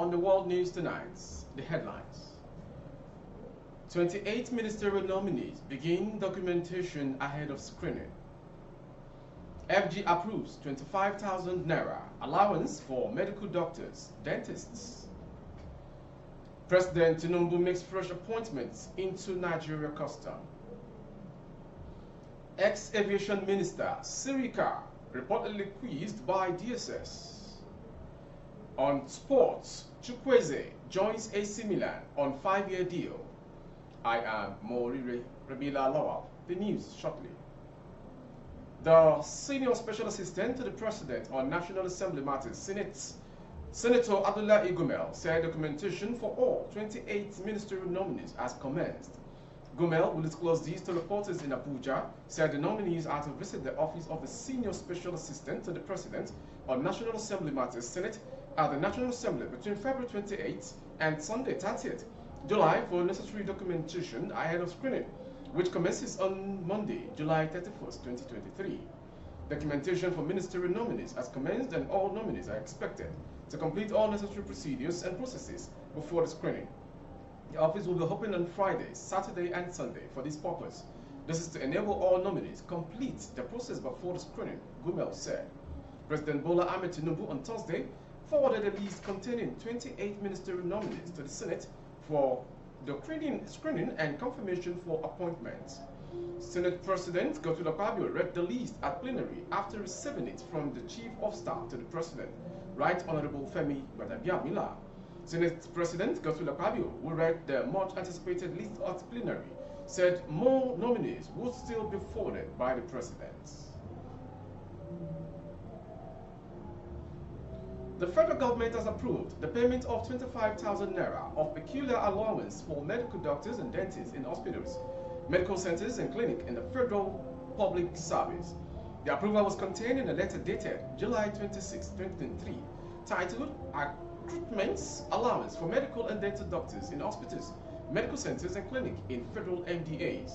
On the world news tonight, the headlines. 28 ministerial nominees begin documentation ahead of screening. FG approves 25,000 naira allowance for medical doctors, dentists. President Trøùbl makes fresh appointments into Nigeria Custom. Ex-aviation minister Sirika reportedly quizzed by DSS. On sports, Chukwueze joins AC Milan on 5-year deal. I am Morire Rabila Lawal. The news shortly. The senior special assistant to the president on National Assembly matters, Senator Abdullah Gumel, said documentation for all 28 ministerial nominees has commenced. Gumel will disclose these to reporters in Abuja, said the nominees are to visit the office of the senior special assistant to the president on National Assembly matters, Senate, at the National Assembly between February 28th and Sunday 30th July for necessary documentation ahead of screening, which commences on Monday, July 31st, 2023. Documentation for ministerial nominees has commenced and all nominees are expected to complete all necessary procedures and processes before the screening. The office will be open on Friday, Saturday, and Sunday for this purpose. This is to enable all nominees complete the process before the screening, Gumel said. President Bola Ahmed Tinubu on Thursday forwarded a list containing 28 ministerial nominees to the Senate for the screening and confirmation for appointments. Senate President Godswill Akpabio read the list at plenary after receiving it from the Chief of Staff to the President, Right Honorable Femi Gbadabiamila. Senate President Godswill Akpabio, who read the much-anticipated list at plenary, said more nominees would still be forwarded by the President. The federal government has approved the payment of 25,000 naira of peculiar allowance for medical doctors and dentists in hospitals, medical centers, and clinics in the federal public service. The approval was contained in a letter dated July 26, 2023, titled Recruitments Allowance for Medical and Dental Doctors in Hospitals, Medical Centers, and Clinics in Federal MDAs.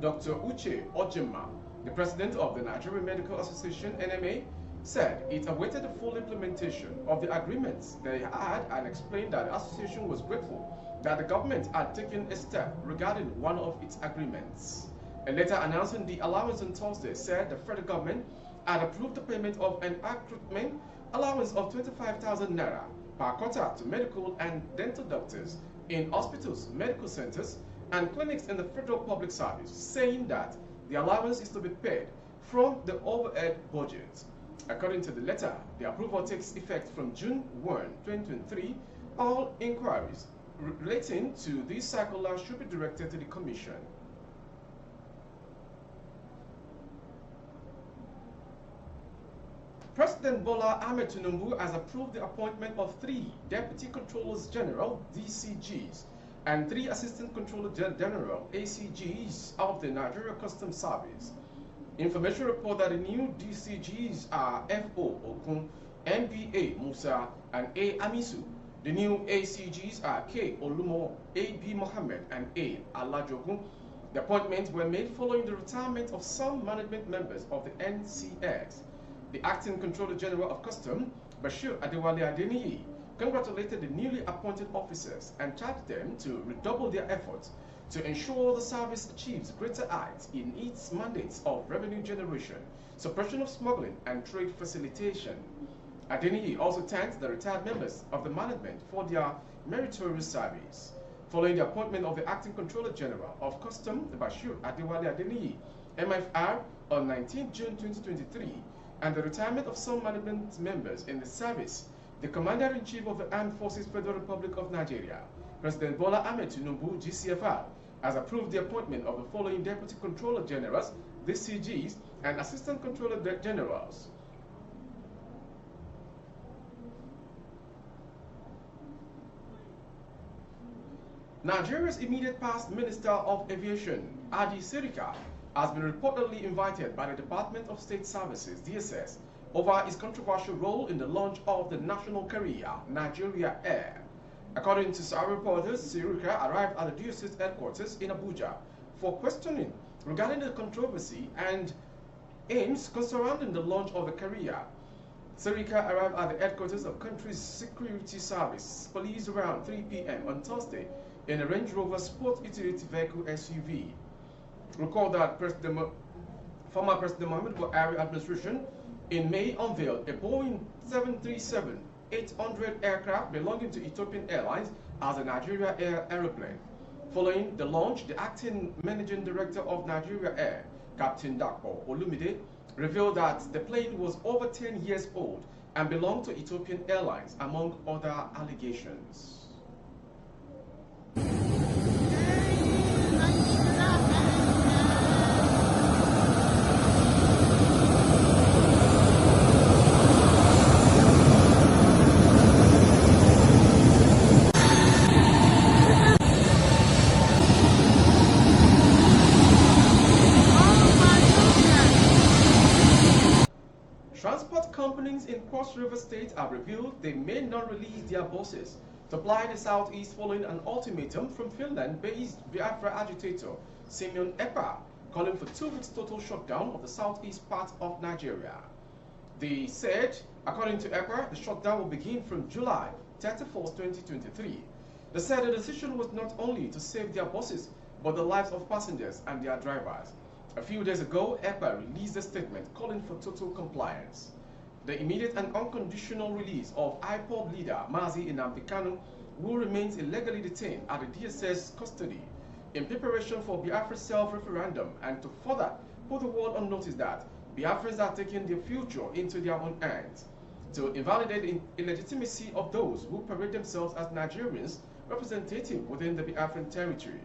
Dr. Uche Ojema, the president of the Nigerian Medical Association, NMA, said it awaited the full implementation of the agreements they had and explained that the association was grateful that the government had taken a step regarding one of its agreements. A letter announcing the allowance on Thursday said the federal government had approved the payment of an recruitment allowance of 25,000 naira per quarter to medical and dental doctors in hospitals, medical centers, and clinics in the federal public service, saying that the allowance is to be paid from the overhead budget. According to the letter, the approval takes effect from June 1, 2023. All inquiries relating to this circular should be directed to the Commission. President Bola Ahmed Tinubu has approved the appointment of 3 Deputy Controllers General (DCGs) and 3 Assistant Controller General (ACGs) of the Nigeria Customs Service. Information report that the new DCGs are F.O. Okun, MBA Musa, and A. Amisu. The new ACGs are K. Olumo, A.B. Mohammed, and A. Alajogun. The appointments were made following the retirement of some management members of the NCS. The Acting Controller General of Customs, Bashir Adewale Adeniyi, congratulated the newly appointed officers and charged them to redouble their efforts to ensure the service achieves greater heights in its mandates of revenue generation, suppression of smuggling, and trade facilitation. Adeniyi also thanked the retired members of the management for their meritorious service. Following the appointment of the Acting Controller General of Customs, Bashir Adewale Adeniyi, MFR, on 19 June 2023, and the retirement of some management members in the service, the Commander-in-Chief of the Armed Forces Federal Republic of Nigeria, President Bola Ahmed Tinubu, GCFR, has approved the appointment of the following Deputy Controller Generals, DCGs, and Assistant Controller Generals. Nigeria's immediate past Minister of Aviation, Adi Sirika, has been reportedly invited by the Department of State Services, DSS, over his controversial role in the launch of the national carrier, Nigeria Air. According to some reporters, Sirika arrived at the DSS headquarters in Abuja for questioning regarding the controversy and aims surrounding the launch of the carrier. Sirika arrived at the headquarters of country's security service police around 3 p.m. on Thursday in a Range Rover sport utility vehicle SUV. Recall that former President Mohamed Buhari administration in May unveiled a Boeing 737-800 aircraft belonging to Ethiopian Airlines as a Nigeria Air aeroplane. Following the launch, the acting managing director of Nigeria Air, Captain Dakpo Olumide, revealed that the plane was over 10 years old and belonged to Ethiopian Airlines, among other allegations. Transport companies in Cross River State have revealed they may not release their buses to ply the southeast following an ultimatum from Finland-based Biafra agitator Simeon Ekpa'S calling for 2 weeks total shutdown of the southeast part of Nigeria. They said, according to Ekpa'S, the shutdown will begin from July 31st, 2023. They said the decision was not only to save their buses, but the lives of passengers and their drivers. A few days ago, Ekpa'S released a statement calling for total compliance. The immediate and unconditional release of IPOB leader Mazi Nnamdi Kanu, who remains illegally detained at the DSS custody in preparation for Biafra's self-referendum, and to further put the world on notice that Biafrans are taking their future into their own hands. To invalidate the illegitimacy of those who parade themselves as Nigerians representative within the Biafran territory.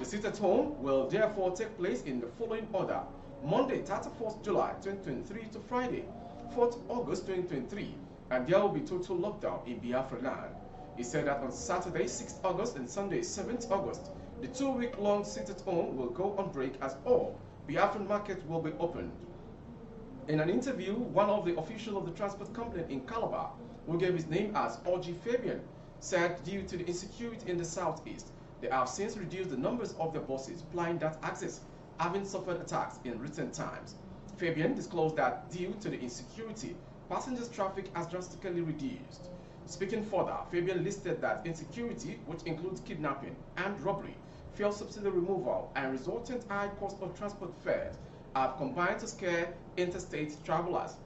The sit-at-home will therefore take place in the following order: Monday, 31st July 2023 to Friday, 4th August 2023, and there will be total lockdown in Biafra land. He said that on Saturday, 6th August and Sunday, 7th August, the 2-week-long sit-at-home will go on break as all Biafran markets will be opened. In an interview, one of the officials of the transport company in Calabar, who gave his name as Oji Fabian, said due to the insecurity in the southeast, they have since reduced the numbers of their buses plying that access, having suffered attacks in recent times. Fabian disclosed that due to the insecurity, passengers traffic has drastically reduced. Speaking further, Fabian listed that insecurity, which includes kidnapping and robbery, fuel subsidy removal, and resultant high cost of transport fares, have combined to scare interstate travelers.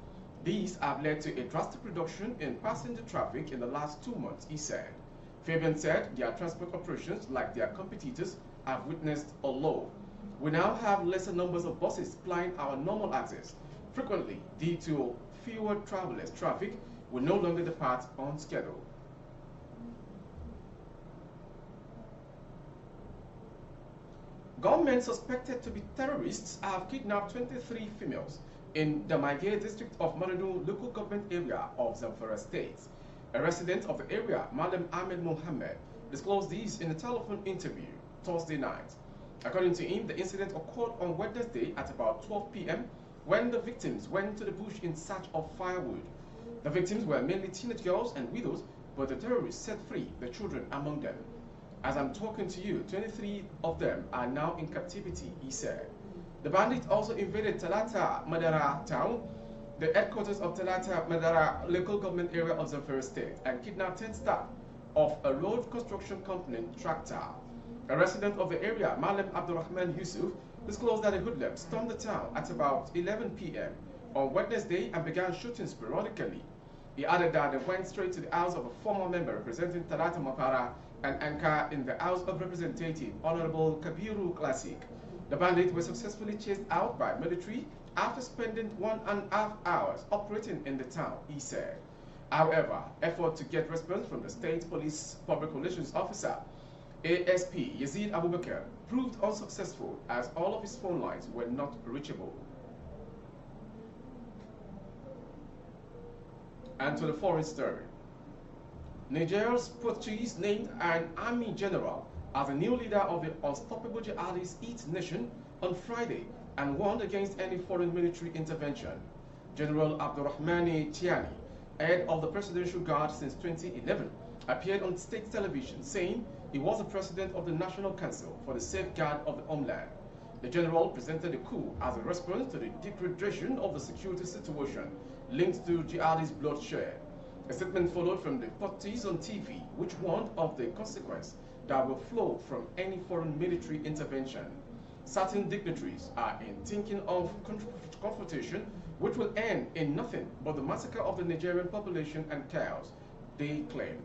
These have led to a drastic reduction in passenger traffic in the last 2 months, he said. Fabian said their transport operations, like their competitors, have witnessed a lull. We now have lesser numbers of buses plying our normal access. Frequently, due to fewer travelers, traffic will no longer depart on schedule. Gunmen suspected to be terrorists have kidnapped 23 females in the Maige district of Maradun local government area of Zamfara State. A resident of the area, Malam Ahmed Mohammed, disclosed this in a telephone interview Thursday night. According to him, the incident occurred on Wednesday at about 12 p.m. when the victims went to the bush in search of firewood. The victims were mainly teenage girls and widows, but the terrorists set free the children among them. As I'm talking to you, 23 of them are now in captivity, he said. The bandits also invaded Talata Madara town, the headquarters of Talata Madara local government area of Zamfara State, and kidnapped 10 staff of a road construction company tractor. A resident of the area, Malam Abdurrahman Yusuf, disclosed that the hoodlums stormed the town at about 11 p.m. on Wednesday and began shooting sporadically. He added that they went straight to the house of a former member representing Talata Mapara and Anka in the House of Representatives, Honorable Kabiru Classic. The bandits were successfully chased out by military after spending 1.5 hours operating in the town, he said. However, effort to get response from the state police public relations officer, ASP Yazid Abubakar, proved unsuccessful as all of his phone lines were not reachable. And to the foreign story. Nigeria's Portuguese named an army general as the new leader of the unstoppable jihadist East nation on Friday and warned against any foreign military intervention. General Abdurrahmane Tiani, head of the Presidential Guard since 2011, appeared on state television saying he was the president of the National Council for the Safeguard of the Homeland. The general presented the coup as a response to the degradation of the security situation linked to jihadist bloodshed. A statement followed from the parties on TV, which warned of the consequence that will flow from any foreign military intervention. Certain dignitaries are in thinking of confrontation, which will end in nothing but the massacre of the Nigerian population and chaos, they claimed.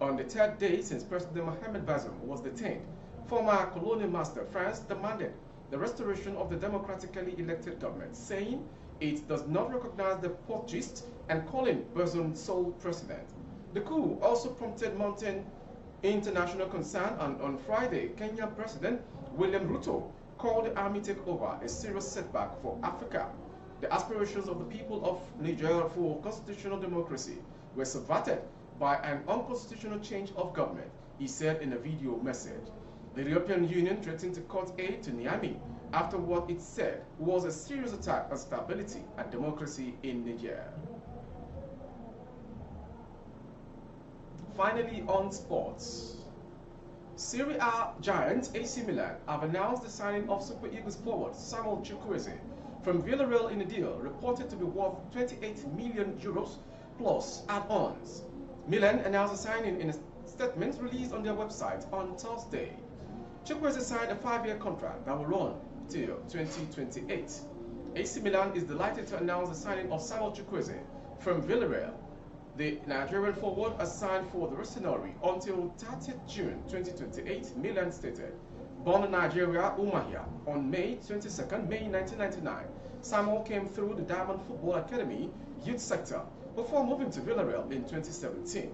On the third day since President Mohamed Bazoum was detained, former colonial master France demanded the restoration of the democratically elected government, saying it does not recognize the putschist and calling Bazoum sole president. The coup also prompted mounting international concern, and on Friday, Kenyan President William Ruto called the army takeover a serious setback for Africa. The aspirations of the people of Niger for constitutional democracy were subverted by an unconstitutional change of government, he said in a video message. The European Union threatened to cut aid to Niamey after what it said was a serious attack on stability and democracy in Niger. Finally, on sports. Serie A giants AC Milan have announced the signing of Super Eagles forward Samuel Chukwueze from Villarreal in a deal reported to be worth 28 million euros plus add-ons. Milan announced the signing in a statement released on their website on Thursday. Chukwueze signed a 5-year contract that will run till 2028. AC Milan is delighted to announce the signing of Samuel Chukwueze from Villarreal. The Nigerian forward has signed for the Rossoneri until 30th June 2028, Milan stated. Born in Nigeria, Umuahia, on May 22nd, May 1999, Samuel came through the Diamond Football Academy youth sector before moving to Villarreal in 2017.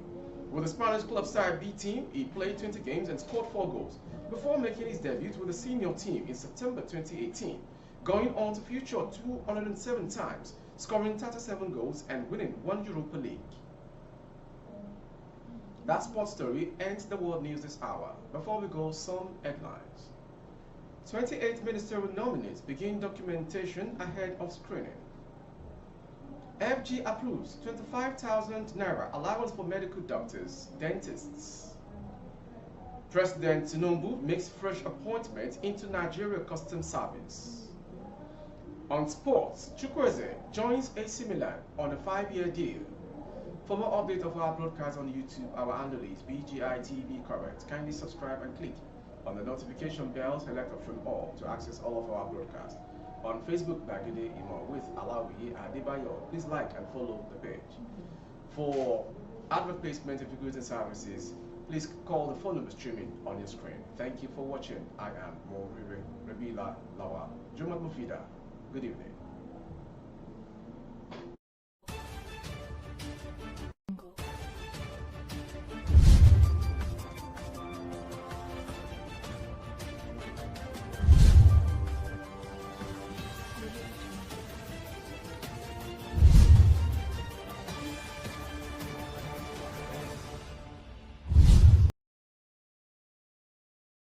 With the Spanish club side B team, he played 20 games and scored 4 goals before making his debut with the senior team in September 2018, going on to feature 207 times, scoring 37 goals and winning 1 Europa League. That sports story ends the world news this hour. Before we go, some headlines. 28 ministerial nominees begin documentation ahead of screening. FG approves 25,000 naira allowance for medical doctors, dentists. President Trøùbl makes fresh appointment into Nigeria Customs Service. On sports, Chukwueze joins AC Milan on a 5-year deal. For more updates of our broadcast on YouTube, our handle is BGI TV Current. Kindly subscribe and click on the notification bell, select option all to access all of our broadcasts. On Facebook, Bagide Imo with Alawi Adebayo. Please like and follow the page. For advert placement and goods and services, please call the phone number streaming on your screen. Thank you for watching. I am Mo Rabila Lawa. Jumat Mufida. Good evening.